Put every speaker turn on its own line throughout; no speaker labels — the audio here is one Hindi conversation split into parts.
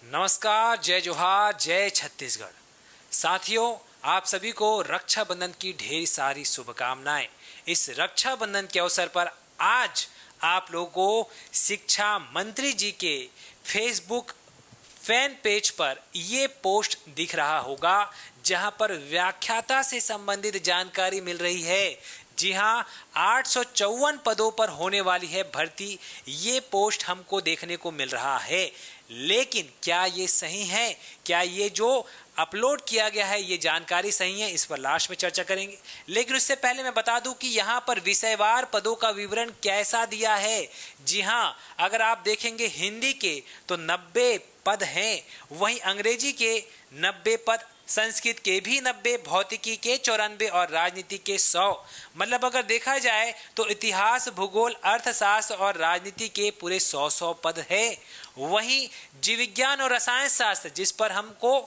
नमस्कार, जय जोहार, जय छत्तीसगढ़। साथियों, आप सभी को रक्षाबंधन की ढेर सारी शुभकामनाएं। इस रक्षाबंधन के अवसर पर आज आप लोगों को शिक्षा मंत्री जी के फेसबुक फैन पेज पर ये पोस्ट दिख रहा होगा, जहां पर व्याख्याता से संबंधित जानकारी मिल रही है। जी हां, 854 पदों पर होने वाली है भर्ती। ये पोस्ट हमको देखने को मिल रहा है, लेकिन क्या ये सही है? क्या ये जो अपलोड किया गया है ये जानकारी सही है? इस पर लास्ट में चर्चा करेंगे। लेकिन उससे पहले मैं बता दूं कि यहाँ पर विषयवार पदों का विवरण कैसा दिया है। जी हाँ, अगर आप देखेंगे हिंदी के तो 90 पद हैं, वहीं अंग्रेजी के 90 पद, संस्कृत के भी 90, भौतिकी के 94 और राजनीति के 100। मतलब अगर देखा जाए तो इतिहास, भूगोल, अर्थशास्त्र और राजनीति के पूरे 100 पद है। वहीं जीव विज्ञान और रसायन शास्त्र, जिस पर हमको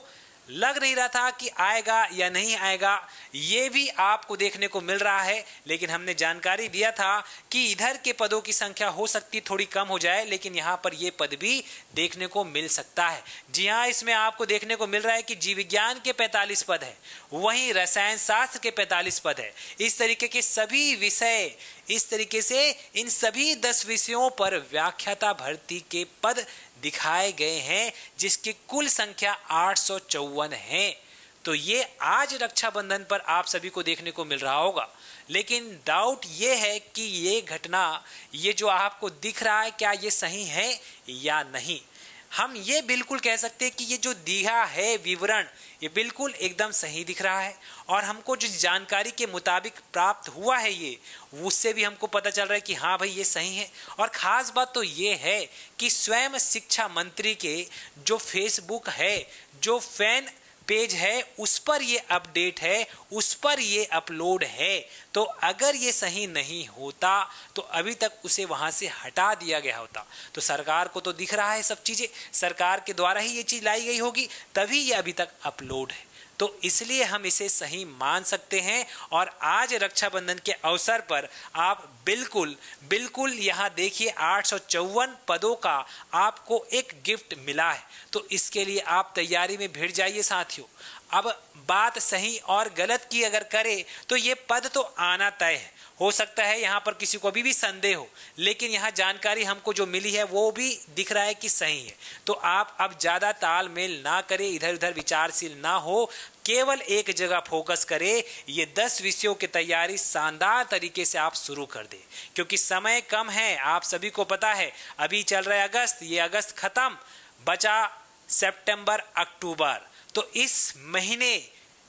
लग नहीं रहा था कि आएगा या नहीं आएगा, ये भी आपको देखने को मिल रहा है। लेकिन हमने जानकारी दिया था कि इधर के पदों की संख्या हो सकती थोड़ी कम हो जाए, लेकिन यहाँ पर ये पद भी देखने को मिल सकता है। जी हाँ, इसमें आपको देखने को मिल रहा है कि जीव विज्ञान के 45 पद है, वहीं रसायन शास्त्र के 45 पद है। इस तरीके के सभी विषय, इस तरीके से इन सभी 10 विषयों पर व्याख्याता भर्ती के पद दिखाए गए हैं, जिसकी कुल संख्या 854 है। तो ये आज रक्षाबंधन पर आप सभी को देखने को मिल रहा होगा। लेकिन डाउट ये है कि ये घटना, ये जो आपको दिख रहा है, क्या ये सही है या नहीं? हम ये बिल्कुल कह सकते हैं कि ये जो दिया है विवरण, ये बिल्कुल एकदम सही दिख रहा है। और हमको जो जानकारी के मुताबिक प्राप्त हुआ है ये, उससे भी हमको पता चल रहा है कि हाँ भाई ये सही है। और ख़ास बात तो ये है कि स्वयं शिक्षा मंत्री के जो फेसबुक है, जो फैन पेज है, उस पर ये अपडेट है, उस पर ये अपलोड है। तो अगर ये सही नहीं होता तो अभी तक उसे वहां से हटा दिया गया होता। तो सरकार को तो दिख रहा है सब चीजें, सरकार के द्वारा ही ये चीज लाई गई होगी, तभी ये अभी तक अपलोड है। तो इसलिए हम इसे सही मान सकते हैं। और आज रक्षाबंधन के अवसर पर आप बिल्कुल यहाँ देखिए, 854 पदों का आपको एक गिफ्ट मिला है। तो इसके लिए आप तैयारी में भिड़ जाइए साथियों। अब बात सही और गलत की अगर करें तो ये पद तो आना तय है। हो सकता है यहाँ पर किसी को अभी भी संदेह हो, लेकिन यहाँ जानकारी हमको जो मिली है वो भी दिख रहा है कि सही है। तो आप अब ज्यादा तालमेल ना करें, इधर उधर विचारशील ना हो, केवल एक जगह फोकस करें। ये 10 विषयों की तैयारी शानदार तरीके से आप शुरू कर दें, क्योंकि समय कम है। आप सभी को पता है अभी चल रहा है अगस्त, ये अगस्त खत्म, बचा सितंबर, अक्टूबर। तो इस महीने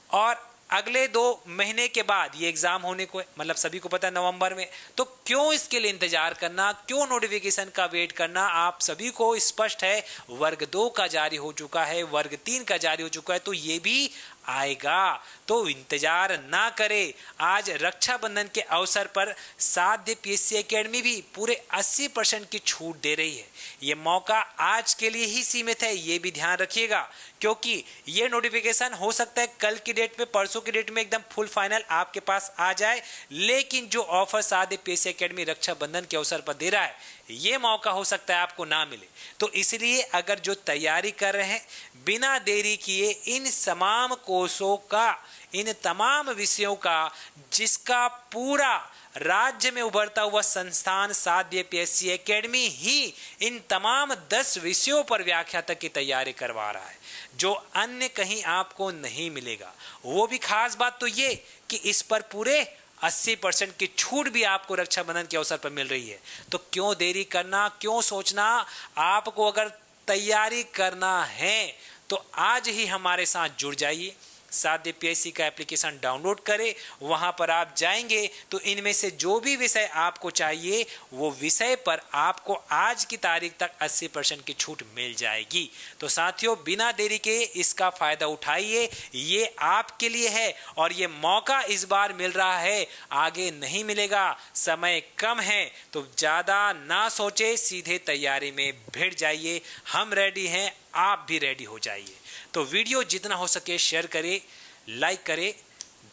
और अगले 2 महीने के बाद ये एग्जाम होने को है, मतलब सभी को पता है नवंबर में। तो क्यों इसके लिए इंतजार करना, क्यों नोटिफिकेशन का वेट करना? आप सभी को स्पष्ट है, वर्ग 2 का जारी हो चुका है, वर्ग 3 का जारी हो चुका है, तो ये भी आएगा। तो इंतजार ना करें। आज रक्षाबंधन के अवसर पर साध्य पीएससी एकेडमी भी पूरे 80% की छूट दे रही है। ये मौका आज के लिए ही सीमित है, ये भी ध्यान रखिएगा, क्योंकि ये नोटिफिकेशन हो सकता है कल की डेट में, परसों की डेट में एकदम फुल फाइनल आपके पास आ जाए। लेकिन जो ऑफर साध्य पीएससी एकेडमी रक्षाबंधन के अवसर पर दे रहा है, ये मौका हो सकता है आपको ना मिले। तो इसलिए अगर जो तैयारी कर रहे हैं, बिना देरी किए इन तमाम कोर्सों का, इन तमाम विषयों का, जिसका पूरा राज्य में उभरता हुआ संस्थान साध्य पीएससी एकेडमी ही इन तमाम 10 विषयों पर व्याख्याता की तैयारी करवा रहा है, जो अन्य कहीं आपको नहीं मिलेगा। वो भी खास बात तो ये कि इस पर पूरे 80% की छूट भी आपको रक्षाबंधन के अवसर पर मिल रही है। तो क्यों देरी करना, क्यों सोचना? आपको अगर तैयारी करना है तो आज ही हमारे साथ जुड़ जाइए। साध्य पीएससी का एप्लीकेशन डाउनलोड करें, वहां पर आप जाएंगे तो इनमें से जो भी विषय आपको चाहिए वो विषय पर आपको आज की तारीख तक 80% की छूट मिल जाएगी। तो साथियों, बिना देरी के इसका फायदा उठाइए, ये आपके लिए है और ये मौका इस बार मिल रहा है, आगे नहीं मिलेगा। समय कम है तो ज्यादा ना सोचे, सीधे तैयारी में भिड़ जाइए। हम रेडी हैं, आप भी रेडी हो जाइए। तो वीडियो जितना हो सके शेयर करें, लाइक करें।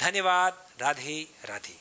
धन्यवाद। राधे राधे।